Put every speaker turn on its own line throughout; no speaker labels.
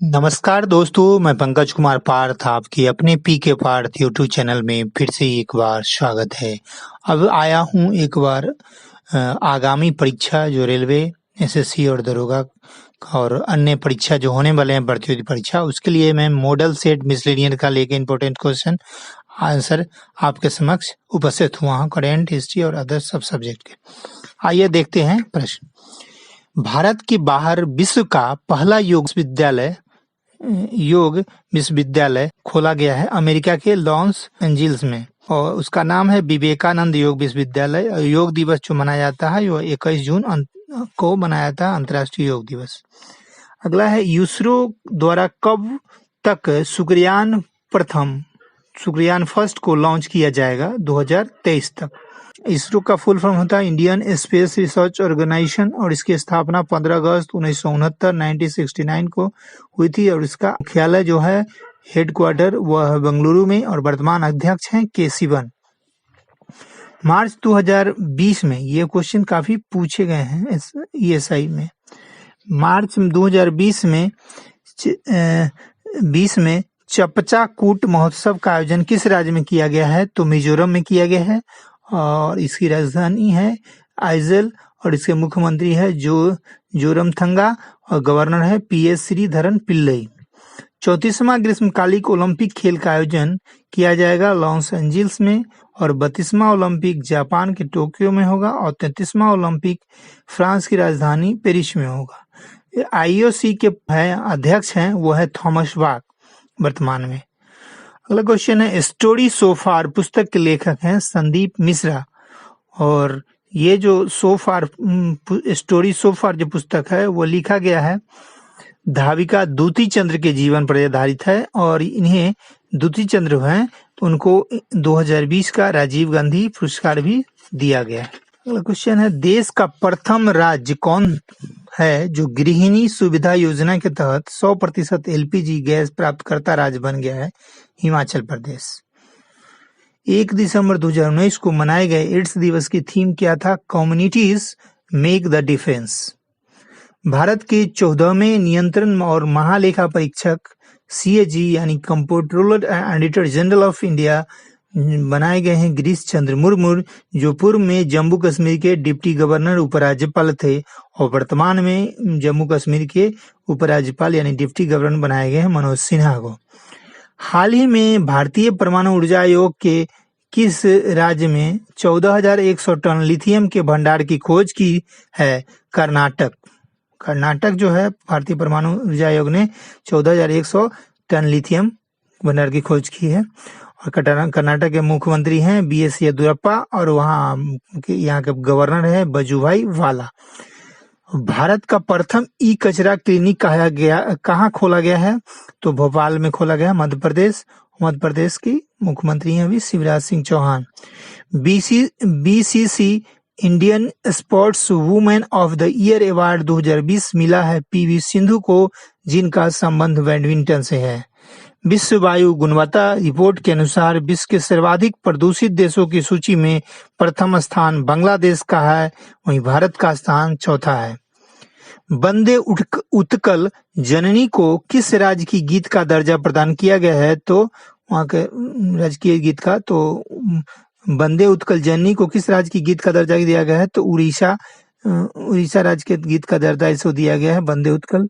नमस्कार दोस्तों, मैं पंकज कुमार पार्थ आपके अपने पीके पार्थ यूट्यूब चैनल में फिर से एक बार स्वागत है। अब आया हूँ एक बार आगामी परीक्षा जो रेलवे, एसएससी और दरोगा और अन्य परीक्षा जो होने वाले हैं, प्रतियोगी परीक्षा, उसके लिए मैं मॉडल सेट मिसलेनियस का लेके इम्पोर्टेंट क्वेश्चन आंसर आपके समक्ष उपस्थित हुआ हूँ, करेंट, हिस्ट्री और अदर सब सब्जेक्ट के। आइए देखते हैं प्रश्न। भारत के बाहर विश्व का पहला योग विश्वविद्यालय खोला गया है अमेरिका के लॉस एंजिल्स में, और उसका नाम है विवेकानंद योग विश्वविद्यालय। योग दिवस जो मनाया जाता है वो 21 जून को मनाया था, अंतर्राष्ट्रीय योग दिवस। अगला है, इसरो द्वारा कब तक शुक्रयान फर्स्ट को लॉन्च किया जाएगा? 2023 तक। इसरो का फुल फॉर्म होता है इंडियन स्पेस रिसर्च ऑर्गेनाइजेशन, और इसकी स्थापना 15 अगस्त 1969 को हुई थी, और इसका मुख्यालय जो है हेडक्वार्टर वह है बेंगलुरु में, और वर्तमान अध्यक्ष हैं के सिवन। मार्च 2020 में ये क्वेश्चन काफी पूछे गए हैं ईएसआई में। मार्च 2020 में चपचा कूट महोत्सव का आयोजन किस राज्य में किया गया है? तो मिजोरम में किया गया है, और इसकी राजधानी है आइजल, और इसके मुख्यमंत्री है जोरमथंगा, और गवर्नर है पीएस श्रीधरन पिल्लई। 34वां ग्रीष्मकालिक ओलंपिक खेल का आयोजन किया जाएगा लॉस एंजिल्स में, और 32वां ओलंपिक जापान के टोक्यो में होगा, और 33वां ओलंपिक फ्रांस की राजधानी पेरिस में होगा। आईओसी के अध्यक्ष हैं वो है थॉमस बाक वर्तमान में। अगला क्वेश्चन है, स्टोरी सो फार पुस्तक के लेखक हैं संदीप मिश्रा, और ये जो स्टोरी सो फार जो पुस्तक है वो लिखा गया है धाविका दूती चंद्र के जीवन पर आधारित है, और इन्हें दूती चंद्र हैं तो उनको 2020 का राजीव गांधी पुरस्कार भी दिया गया है। अगला क्वेश्चन है, देश का प्रथम राज्य कौन है जो गृहिणी सुविधा योजना के तहत 100% एलपीजी गैस प्राप्तकर्ता राज्य बन गया है? हिमाचल प्रदेश। 1 दिसंबर 2019 को मनाए गए एड्स दिवस की थीम क्या था? Communities make the difference. Bharat के 14वें नियंत्रण और महालेखा परीक्षक सीएजी यानी controller and auditor general of India बनाए गए हैं गिरीश चंद्र मुर्मू, जो पूर्व में जम्मू कश्मीर के डिप्टी गवर्नर उपराज्यपाल थे, और वर्तमान में जम्मू कश्मीर के उपराज्यपाल यानी डिप्टी गवर्नर बनाए गए हैं मनोज सिन्हा को। हाल ही में भारतीय परमाणु ऊर्जा आयोग के किस राज्य में 14,100 टन लिथियम के भंडार की खोज की है? कर्नाटक जो है, भारतीय परमाणु ऊर्जा आयोग ने 14,100 टन लिथियम भंडार की खोज की है, और कर्नाटक के मुख्यमंत्री हैं बीएस येदियुरप्पा, और यहाँ के गवर्नर है वजुभाई वाला। भारत का प्रथम ई कचरा क्लिनिक कहाँ खोला गया है? तो भोपाल में खोला गया है, मध्य प्रदेश की मुख्यमंत्री हैं अभी Shivraj Singh Chouhan. BBC Indian sports women of the year award 2020 मिला है पीवी सिंधु को, जिनका संबंध बैडमिंटन से है। विश्व वायु गुणवत्ता रिपोर्ट के अनुसार विश्व के सर्वाधिक प्रदूषित देशों की सूची में प्रथम स्थान बांग्लादेश का है, वहीं भारत का स्थान चौथा है। वंदे उत्कल जननी को किस राज्य की गीत का दर्जा प्रदान किया गया है? तो वहाँ के राजकीय गीत का, तो वंदे उत्कल जननी को किस राज्य की गीत का दर्जा दिया गया है? तो उड़ीसा राज्य के गीत का दर्जा इसको दिया गया है वंदे उत्कल।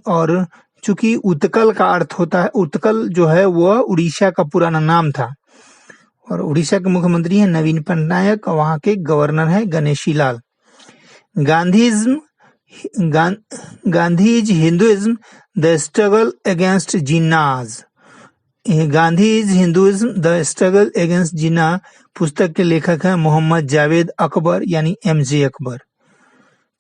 और चूंकि उत्कल का अर्थ होता है, उत्कल जो है वह उड़ीसा का पुराना नाम था, और उड़ीसा के मुख्यमंत्री हैं नवीन पटनायक, और वहाँ के गवर्नर हैं Ganeshi Lal. Gandhi's Hinduism the struggle against Jinnah's. Gandhi's Hinduism the struggle against Jinnah पुस्तक के लेखक हैं मोहम्मद जावेद अकबर यानी एमजे अकबर।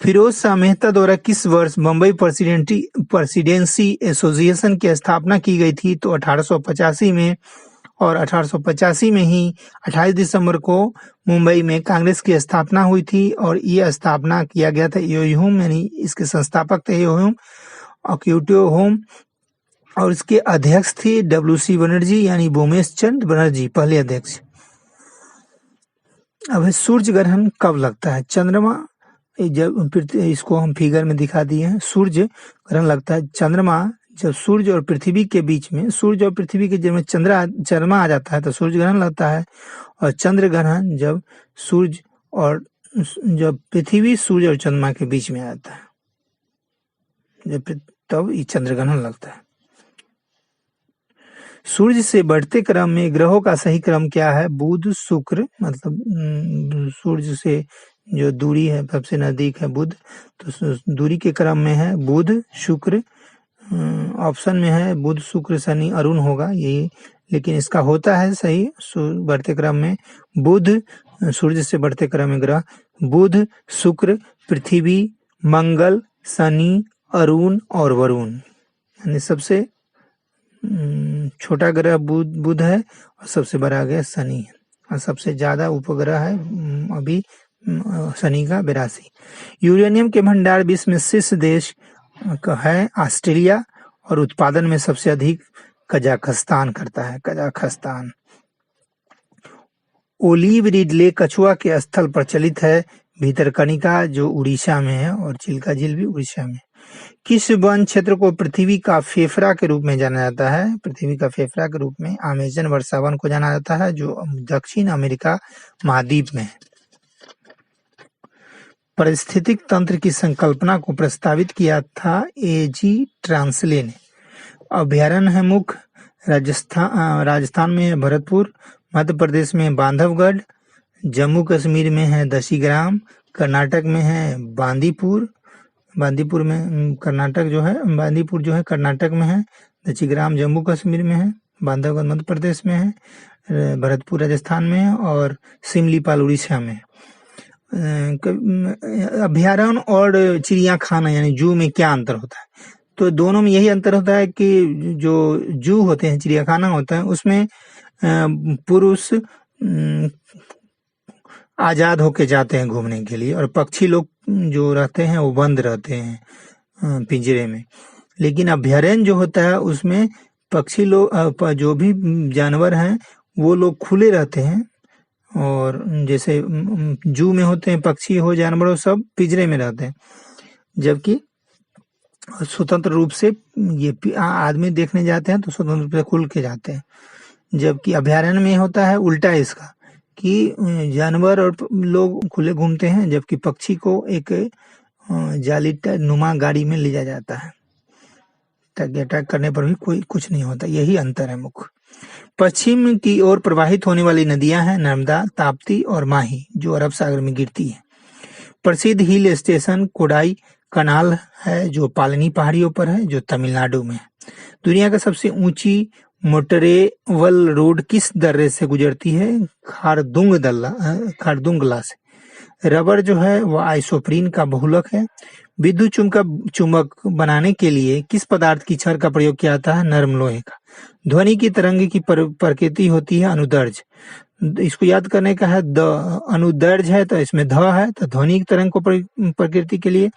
फिरोज शाह मेहता द्वारा किस वर्ष बम्बई प्रेसिडेंसी एसोसिएशन की स्थापना की गई थी? तो 1885 में, और 1885 में ही 28 दिसंबर को मुंबई में कांग्रेस की स्थापना हुई थी, और ये स्थापना किया गया था योहुम यानी इसके संस्थापक थे योहुम अक्यूटियो होम, और इसके अध्यक्ष थे डब्ल्यूसी बनर्जी यानी भूमेश चंद्र बनर्जी, पहले अध्यक्ष। अब सूर्य ग्रहण कब लगता है? चंद्रमा, जब फिर इसको हम फिगर में दिखा दिए हैं, सूर्य ग्रहण लगता है चंद्रमा जब सूर्य और पृथ्वी के बीच में, सूर्य और पृथ्वी के जब चंद्रमा आ जाता है तो सूर्य ग्रहण लगता है, और चंद्र ग्रहण जब सूर्य और जब पृथ्वी सूर्य और चंद्रमा के बीच में आ जाता है, तब ये चंद्र ग्रहण लगता है। सूर्य से बढ़ते क्रम में ग्रहों का सही क्रम क्या है? बुध शुक्र, मतलब सूर्य से जो दूरी है सबसे नजदीक है बुध, तो दूरी के क्रम में है बुध शुक्र, ऑप्शन में है बुध शुक्र शनि अरुण होगा यही, लेकिन इसका होता है सही बढ़ते क्रम में बुध, सूर्य से बढ़ते क्रम में ग्रह बुध शुक्र पृथ्वी मंगल शनि अरुण और वरुण, यानी सबसे छोटा ग्रह बुध है और सबसे बड़ा ग्रह शनि है, और सबसे ज्यादा उपग्रह है अभी शनि का 82। यूरेनियम के भंडार विश्व में शीर्ष देश है ऑस्ट्रेलिया, और उत्पादन में सबसे अधिक कजाकिस्तान करता है, कजाकिस्तान। ओलिव रिडले कछुआ के स्थल प्रचलित है भितरकनिका जो उड़ीसा में है, और चिल्का झील भी उड़ीसा में। किस वन क्षेत्र को पृथ्वी का फेफड़ा के रूप में जाना जाता है? पृथ्वी का फेफड़ा के रूप में अमेजन वर्षावन को जाना जाता है जो दक्षिण अमेरिका महाद्वीप में है। पारिस्थितिक तंत्र की संकल्पना को प्रस्तावित किया था एजी ट्रांसले ने। अभ्यारण्य है मुख्य राजस्थान में है भरतपुर, मध्य प्रदेश में बांधवगढ़, जम्मू कश्मीर में है दशीग्राम, कर्नाटक में है बांदीपुर में कर्नाटक जो है, बांदीपुर जो है कर्नाटक में है, दशीग्राम जम्मू कश्मीर में है, बांधवगढ़ मध्य प्रदेश में है, भरतपुर राजस्थान में है, और सिमलीपाल उड़ीसा में। अभ्यारण्य और चिड़ियाखाना यानी जू में क्या अंतर होता है? तो दोनों में यही अंतर होता है कि जो जू होते हैं, चिड़ियाखाना होता है, उसमें पुरुष आजाद होके जाते हैं घूमने के लिए, और पक्षी लोग जो रहते हैं वो बंद रहते हैं पिंजरे में। लेकिन अभ्यारण्य जो होता है उसमें पक्षी लोग जो भी जानवर हैं वो लोग खुले रहते हैं, और जैसे जू में होते हैं पक्षी हो जानवर हो सब पिंजरे में रहते हैं, जबकि स्वतंत्र रूप से ये आदमी देखने जाते हैं तो स्वतंत्र रूप से खुल के जाते हैं। जबकि अभ्यारण्य में होता है उल्टा इसका, कि जानवर और लोग खुले घूमते हैं जबकि पक्षी को एक जाली नुमा गाड़ी में ले जाया जाता है ताकि अटैक करने पर भी कोई कुछ नहीं होता। यही अंतर है मुख्य। पश्चिम की ओर प्रवाहित होने वाली नदियां हैं नर्मदा, ताप्ती और माही जो अरब सागर में गिरती है। प्रसिद्ध हिल स्टेशन कोडाई कनाल है जो पालनी पहाड़ियों पर है जो तमिलनाडु में है। दुनिया का सबसे ऊंची मोटरेवल रोड किस दर्रे से गुजरती है? खारदुंगला से। रबर जो है वह आइसोप्रीन का बहुलक है। विद्युत चुंबक बनाने के लिए किस पदार्थ की छड़ का प्रयोग किया जाता है? नरम लोहे का। ध्वनि की तरंग की प्रकृति होती है अनुदैर्घ्य। इसको याद करने का है, द अनुदैर्घ्य है तो इसमें ध है, तो ध्वनि की तरंग को प्रकृति के लिए,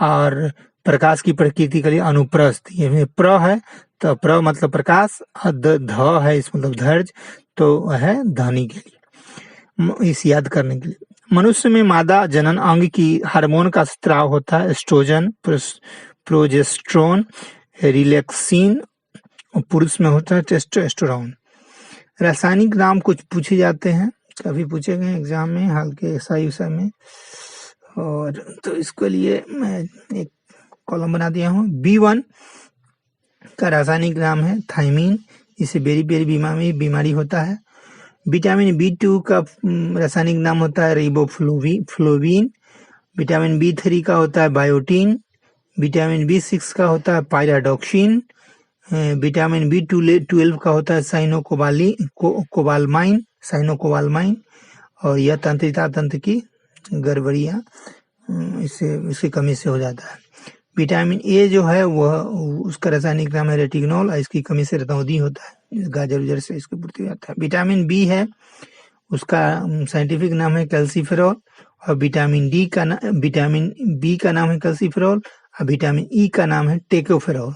और प्रकाश की प्रकृति के लिए अनुप्रस्थ। ये प्र है तो प्र मतलब प्रकाश, ध है इस मतलब धैर्य, तो है ध्वनि के लिए, इस याद करने के लिए। मनुष्य में मादा जनन अंग की हार्मोन का स्त्राव होता है एस्ट्रोजन, प्रोजेस्टेरोन, रिलैक्सिन, और पुरुष में होता है टेस्टोस्टेरोन। रासायनिक नाम कुछ पूछे जाते हैं, कभी पूछे गए एग्जाम में हाल के SI में, और तो इसके लिए मैं एक कॉलम बना दिया हूँ। B1 का रासायनिक नाम है थायमीन, इसे बेरी बीमारी होता है। विटामिन B2 का रासायनिक नाम होता है रिबोफ्लोविन। विटामिन B3 का होता है बायोटीन। विटामिन B6 का होता है पायराडॉक्सिन। विटामिन B12 का होता है साइनोकोबालमाइन, और यह तंत्रिका तंत्र की गड़बड़ियाँ इसकी कमी से हो जाता है। विटामिन A जो है वह उसका रासायनिक नाम है रेटिनॉल, और इसकी कमी से रतौंधी होता है, गाजर से इसकी पूर्ति होता है। विटामिन B है उसका साइंटिफिक नाम है कैल्सीफेरॉल, और विटामिन B का नाम है कैल्सीफेरॉल, और विटामिन E का नाम है टेकोफेरॉल।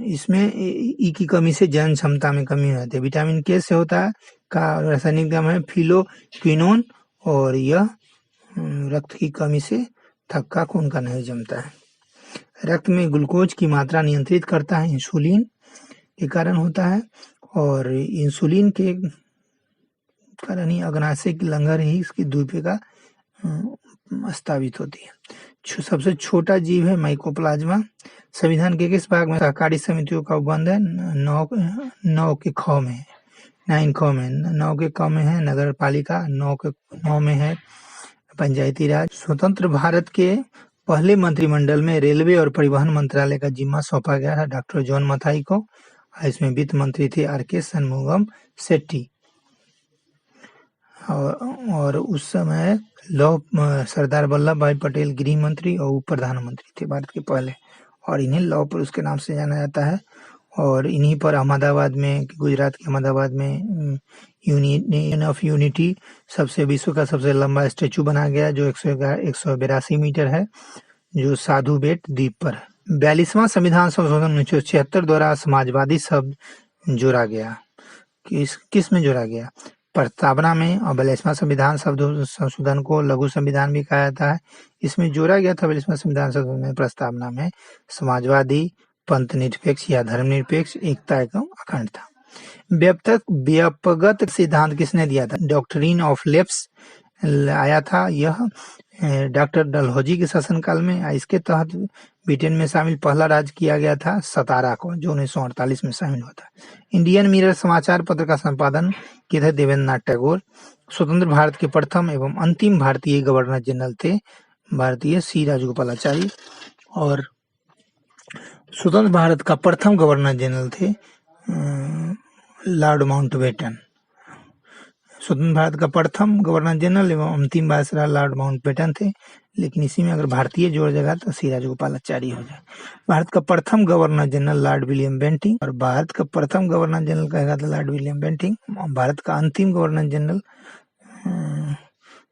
इसमें E की कमी से जनन क्षमता में कमी हो जाती है। विटामिन K से होता है का रासायनिक नाम है फिलोक्विनोन, और यह रक्त की कमी से थक्का खून का नहीं जमता है। रक्त में ग्लूकोज की मात्रा नियंत्रित करता है, इंसुलिन के कारण होता है, और इंसुलिन के कारण ही अग्नाशय की लंगर ही इसकी द्वीपिका स्थापित होती है। सबसे छोटा जीव है माइकोप्लाज्मा। संविधान के किस भाग में सहकारी समितियों का उपबंध है? 9 के ख में है, 9 ख में, 9 के क में है नगर पालिका, 9 में है पंचायती राज। स्वतंत्र भारत के पहले मंत्रिमंडल में रेलवे और परिवहन मंत्रालय का जिम्मा सौंपा गया था डॉक्टर जॉन मथाई को। इसमें वित्त मंत्री थे आर.के. शनमुगम शेट्टी, और उस समय सरदार वल्लभ भाई पटेल गृह मंत्री और उप प्रधानमंत्री थे भारत के पहले, और इन्हें लौह पुरुष के नाम से जाना जाता है। और इन्हीं पर अहमदाबाद में, गुजरात के अहमदाबाद में यूनियन ऑफ यूनिटी सबसे विश्व का सबसे लंबा स्टेचू बनाया गया, जो 182 मीटर है, जो साधु बेट द्वीप पर है। 42वां संविधान संशोधन 1976 द्वारा समाजवादी शब्द जोड़ा गया। किस में जोड़ा गया? प्रस्तावना में। और 42वां संविधान संशोधन को लघु संविधान भी कहा जाता है। इसमें जोड़ा गया था 42वां संविधान संशोधन में, प्रस्तावना में, समाजवादी, पंथ निरपेक्ष या धर्मनिरपेक्ष, एकता एवं अखंडता। व्यापकगत सिद्धांत किसने दिया था? डॉक्ट्रिन ऑफ लेफ्ट आया था यह डॉक्टर डलहौजी के शासनकाल में। इसके तहत ब्रिटेन में शामिल पहला राज्य किया गया था सतारा को, जो 1948 में शामिल हुआ था। इंडियन मिरर समाचार पत्र का संपादन किए थे देवेंद्र नाथ टैगोर। स्वतंत्र भारत के प्रथम एवं अंतिम भारतीय गवर्नर जनरल थे भारतीय सी राजगोपालाचारी, और स्वतंत्र भारत का प्रथम गवर्नर जनरल थे लॉर्ड माउंटबेटन। स्वतंत्र भारत का प्रथम गवर्नर जनरल एवं अंतिम वायसराय लॉर्ड माउंटबेटन थे, लेकिन इसी में अगर भारतीय जोड़ जाएगा तो सी राजगोपालाचारी हो जाए। भारत का प्रथम governor general lord William Bentinck, और भारत का प्रथम गवर्नर जनरल कहेगा तो लॉर्ड विलियम बेंटिंग। भारत का अंतिम गवर्नर जनरल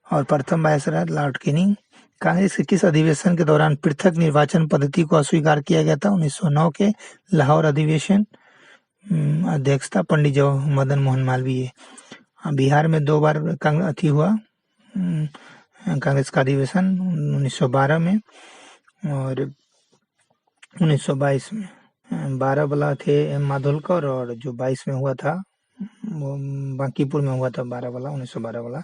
और प्रथम वायसराय लॉर्ड कैनिंग। कांग्रेस के किस अधिवेशन के दौरान पृथक निर्वाचन पद्धति को अस्वीकार किया गया था? 1909 के लाहौर अधिवेशन। अध्यक्षता पंडित जवाहर मदन मोहन मालवीय। बिहार में 2 बार हुआ कांग्रेस का अधिवेशन, 1912 में और 1922 में। 12 वाला थे एम माधोलकर, और जो 22 में हुआ था वो बांकीपुर में हुआ था। 1912 वाला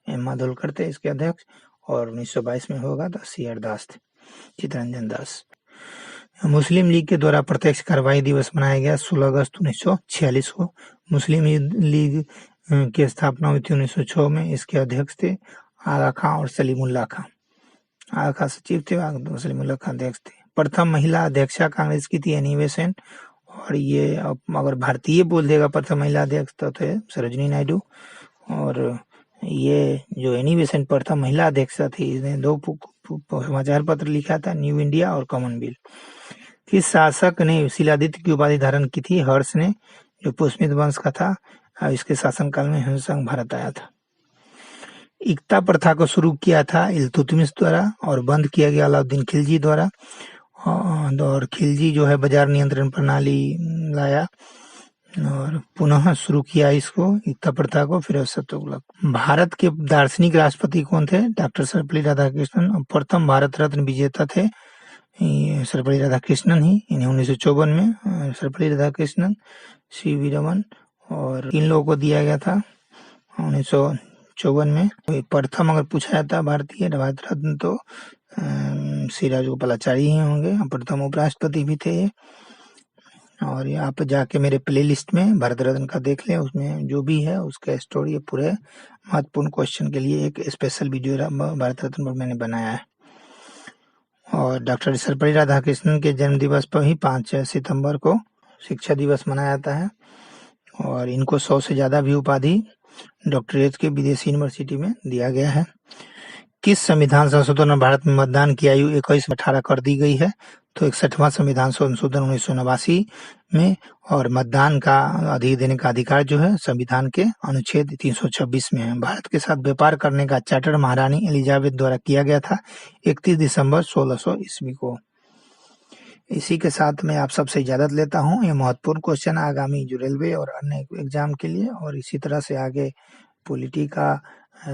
एम माधोलकर थे इसके अध्यक्ष, और 1922 में होगा तो सी.आर. दास थे, चित्तरंजन दास। मुस्लिम लीग के द्वारा प्रत्यक्ष कार्रवाई दिवस मनाया गया 16 अगस्त 1946 को। मुस्लिम लीग की स्थापना हुई थी 1906 में। इसके अध्यक्ष थे आगा खां और सलीमुल्लाह खां। आगा खां सचिव थे, सलीमुल्लाह खां अध्यक्ष थे। प्रथम महिला अध्यक्षा कांग्रेस की थी एनी बेसेंट, और ये अगर भारतीय बोल देगा प्रथम महिला अध्यक्ष तो थे सरोजिनी नायडू। और ये जो एनी बेसेंट प्रथम महिला अध्यक्षा थी, इसने 2 समाचार पत्र लिखा था, न्यू इंडिया और कॉमनवेल्थ। किस शासक ने शिलादित्य की उपाधि धारण की थी? हर्ष ने, जो पुष्यमित्र वंश का था। इसके शासनकाल में हिंदू संघ भारत आया था। इक्ता प्रथा को शुरू किया था इल्तुतमिश द्वारा, और बंद किया गया अलाउद्दीन खिलजी द्वारा। और खिलजी जो है बाजार नियंत्रण प्रणाली लाया और पुनः शुरू किया इसको, इक्ता प्रथा को, फिरोज शाह तुगलक। भारत के दार्शनिक राष्ट्रपति कौन थे? डॉक्टर सर्वपल्ली राधाकृष्णन। प्रथम भारत रत्न विजेता थे सर्वपल्ली राधाकृष्णन ही, इन्हें 1954 में सर्वपल्ली राधाकृष्णन, सी.वी. रमन, और इन लोगों को दिया गया था 1954 में। प्रथम अगर पूछा जाता भारतीय भारत रत्न तो सी राजगोपालाचारी ही होंगे। प्रथम उपराष्ट्रपति भी थे। और आप जाके मेरे प्लेलिस्ट में भारत रत्न का देख लें, उसमें जो भी है उसका स्टोरी पूरे महत्वपूर्ण क्वेश्चन के लिए एक स्पेशल वीडियो भारत रत्न पर मैंने बनाया है। और डॉक्टर सर्वपल्ली राधाकृष्णन के जन्म दिवस पर ही 5 सितंबर को शिक्षा दिवस मनाया जाता है। और इनको 100 से ज्यादा भी उपाधि डॉक्टरेट के विदेशी यूनिवर्सिटी में दिया गया है। किस संविधान संशोधन में भारत में मतदान की आयु 21 से 18 कर दी गई है? तो 61वां संविधान संशोधन 1989 में। और मतदान का अधिकार देने का अधिकार जो है संविधान के अनुच्छेद 326 में है। भारत के साथ व्यापार करने का चार्टर महारानी एलिजाबेथ द्वारा किया गया था 31 दिसंबर 1600 ईस्वी को। इसी के साथ मैं आप सबसे इजाजत लेता हूँ। ये महत्वपूर्ण क्वेश्चन आगामी जो रेलवे और अन्य एग्जाम के लिए, और इसी तरह से आगे पॉलिटी का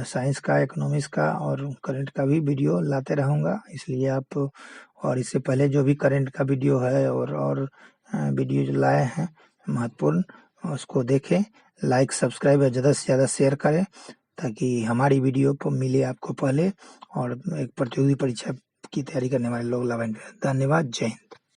साइंस का, इकोनॉमिक्स का और करंट का भी वीडियो लाते रहूँगा, इसलिए आप और इससे पहले जो भी करंट का वीडियो है और वीडियो जो लाए हैं महत्वपूर्ण, उसको देखें, लाइक सब्सक्राइब और ज़्यादा से ज़्यादा शेयर करें ताकि हमारी वीडियो को मिले आपको पहले और एक प्रतियोगी परीक्षा की तैयारी करने वाले लोग लाभान्वित। धन्यवाद, जय हिंद।